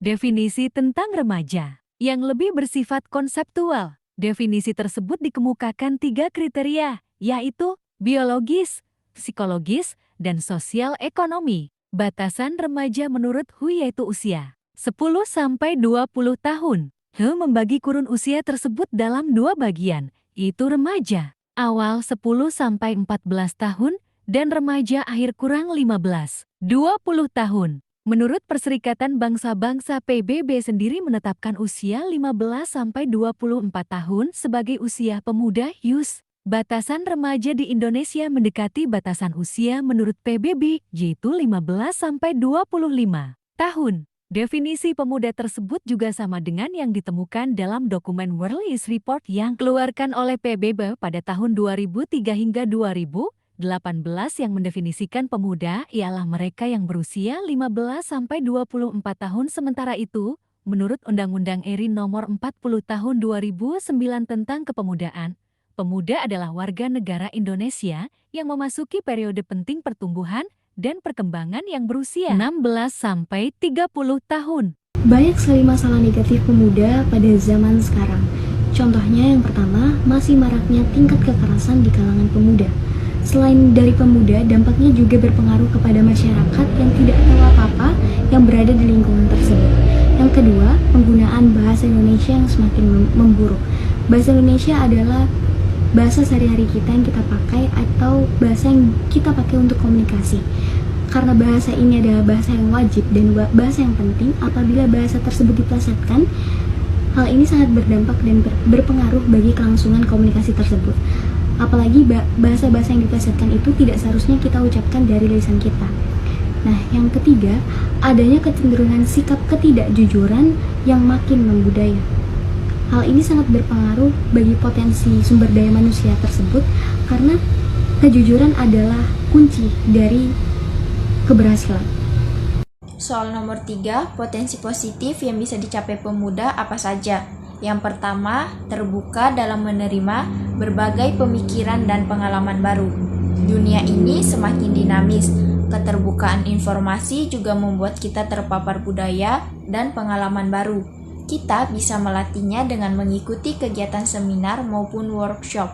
Definisi tentang remaja yang lebih bersifat konseptual. Definisi tersebut dikemukakan 3 kriteria, yaitu biologis, psikologis, dan sosial ekonomi. Batasan remaja menurut Hu yaitu usia 10-20 tahun. He membagi kurun usia tersebut dalam 2 bagian, yaitu remaja awal 10-14 tahun dan remaja akhir kurang 15-20 tahun. Menurut Perserikatan Bangsa-Bangsa PBB sendiri menetapkan usia 15-24 tahun sebagai usia pemuda (YUS). Batasan remaja di Indonesia mendekati batasan usia menurut PBB, yaitu 15-25 tahun. Definisi pemuda tersebut juga sama dengan yang ditemukan dalam dokumen World Youth Report yang keluarkan oleh PBB pada tahun 2003 hingga 2018 yang mendefinisikan pemuda ialah mereka yang berusia 15-24 tahun. Sementara itu, menurut Undang-Undang RI Nomor 40 Tahun 2009 tentang Kepemudaan, pemuda adalah warga negara Indonesia yang memasuki periode penting pertumbuhan dan perkembangan yang berusia 16-30 tahun. Banyak sekali masalah negatif pemuda pada zaman sekarang. Contohnya yang pertama, masih maraknya tingkat kekerasan di kalangan pemuda. Selain dari pemuda, dampaknya juga berpengaruh kepada masyarakat yang tidak tahu apa-apa yang berada di lingkungan tersebut. Yang kedua, penggunaan bahasa Indonesia yang semakin memburuk. Bahasa Indonesia adalah bahasa sehari-hari kita yang kita pakai atau bahasa yang kita pakai untuk komunikasi. Karena bahasa ini adalah bahasa yang wajib dan bahasa yang penting, apabila bahasa tersebut dipelesetkan, hal ini sangat berdampak dan berpengaruh bagi kelangsungan komunikasi tersebut. Apalagi bahasa-bahasa yang dipelesetkan itu tidak seharusnya kita ucapkan dari lisan kita. Nah, yang ketiga, adanya kecenderungan sikap ketidakjujuran yang makin membudaya. Hal ini sangat berpengaruh bagi potensi sumber daya manusia tersebut karena kejujuran adalah kunci dari keberhasilan. Soal nomor 3, potensi positif yang bisa dicapai pemuda apa saja? Yang pertama, terbuka dalam menerima berbagai pemikiran dan pengalaman baru. Dunia ini semakin dinamis. Keterbukaan informasi juga membuat kita terpapar budaya dan pengalaman baru. Kita bisa melatihnya dengan mengikuti kegiatan seminar maupun workshop.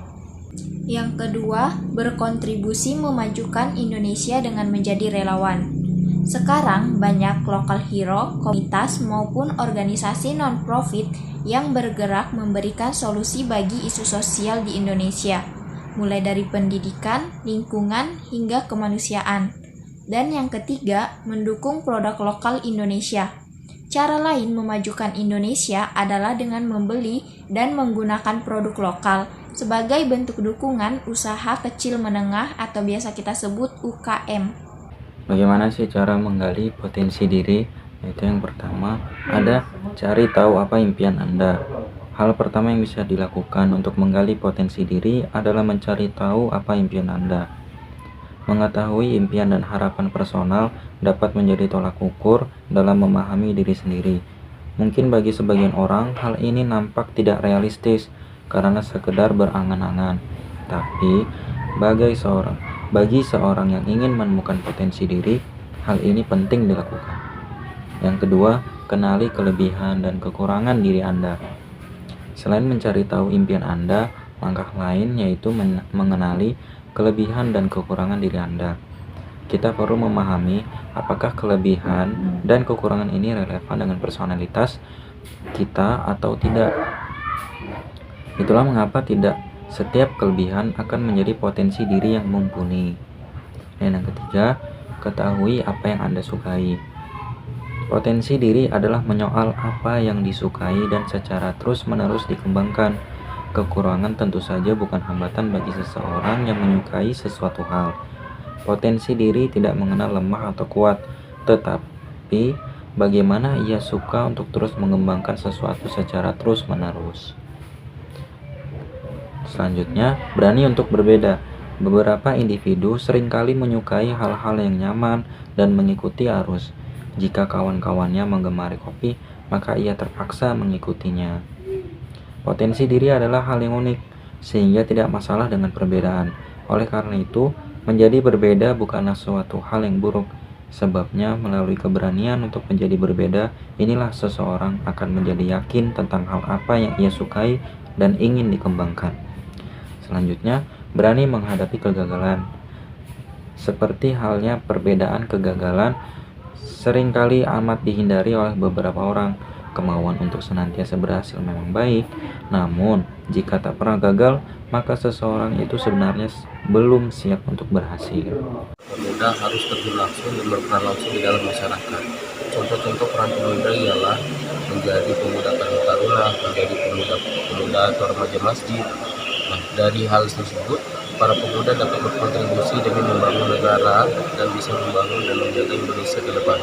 Yang kedua, berkontribusi memajukan Indonesia dengan menjadi relawan. Sekarang banyak local hero, komunitas maupun organisasi non-profit yang bergerak memberikan solusi bagi isu sosial di Indonesia, mulai dari pendidikan, lingkungan, hingga kemanusiaan. Dan yang ketiga, mendukung produk lokal Indonesia. Cara lain memajukan Indonesia adalah dengan membeli dan menggunakan produk lokal sebagai bentuk dukungan usaha kecil menengah atau biasa kita sebut UKM. Bagaimana sih cara menggali potensi diri? Yaitu yang pertama, ada cari tahu apa impian Anda. Hal pertama yang bisa dilakukan untuk menggali potensi diri adalah mencari tahu apa impian Anda. Mengetahui impian dan harapan personal dapat menjadi tolak ukur dalam memahami diri sendiri. Mungkin bagi sebagian orang, hal ini nampak tidak realistis karena sekedar berangan-angan. Tapi, bagi seorang yang ingin menemukan potensi diri, hal ini penting dilakukan. Yang kedua, kenali kelebihan dan kekurangan diri Anda. Selain mencari tahu impian Anda, langkah lain yaitu mengenali kelebihan dan kekurangan diri Anda. Kita perlu memahami apakah kelebihan dan kekurangan ini relevan dengan personalitas kita atau tidak. Itulah mengapa tidak setiap kelebihan akan menjadi potensi diri yang mumpuni. Dan yang ketiga, ketahui apa yang Anda sukai. Potensi diri adalah menyoal apa yang disukai dan secara terus-menerus dikembangkan. Kekurangan tentu saja bukan hambatan bagi seseorang yang menyukai sesuatu hal. Potensi diri tidak mengenal lemah atau kuat, tetapi bagaimana ia suka untuk terus mengembangkan sesuatu secara terus-menerus. Selanjutnya, berani untuk berbeda. Beberapa individu seringkali menyukai hal-hal yang nyaman dan mengikuti arus. Jika kawan-kawannya menggemari kopi, maka ia terpaksa mengikutinya. Potensi diri adalah hal yang unik, sehingga tidak masalah dengan perbedaan. Oleh karena itu, menjadi berbeda bukanlah suatu hal yang buruk. Sebabnya, melalui keberanian untuk menjadi berbeda, inilah seseorang akan menjadi yakin tentang hal apa yang ia sukai dan ingin dikembangkan. Selanjutnya, berani menghadapi kegagalan. Seperti halnya perbedaan kegagalan, seringkali amat dihindari oleh beberapa orang. Kemauan untuk senantiasa berhasil memang baik, namun jika tak pernah gagal, maka seseorang itu sebenarnya belum siap untuk berhasil. Pemuda harus terjun langsung dan berperan langsung di dalam masyarakat. Contoh-contoh peran pemuda ialah menjadi pemuda Karang Taruna, menjadi pemuda atau remaja masjid. Nah, dari hal tersebut, para pemuda dapat berkontribusi demi membangun negara dan bisa membangun dan menjaga Indonesia ke depan.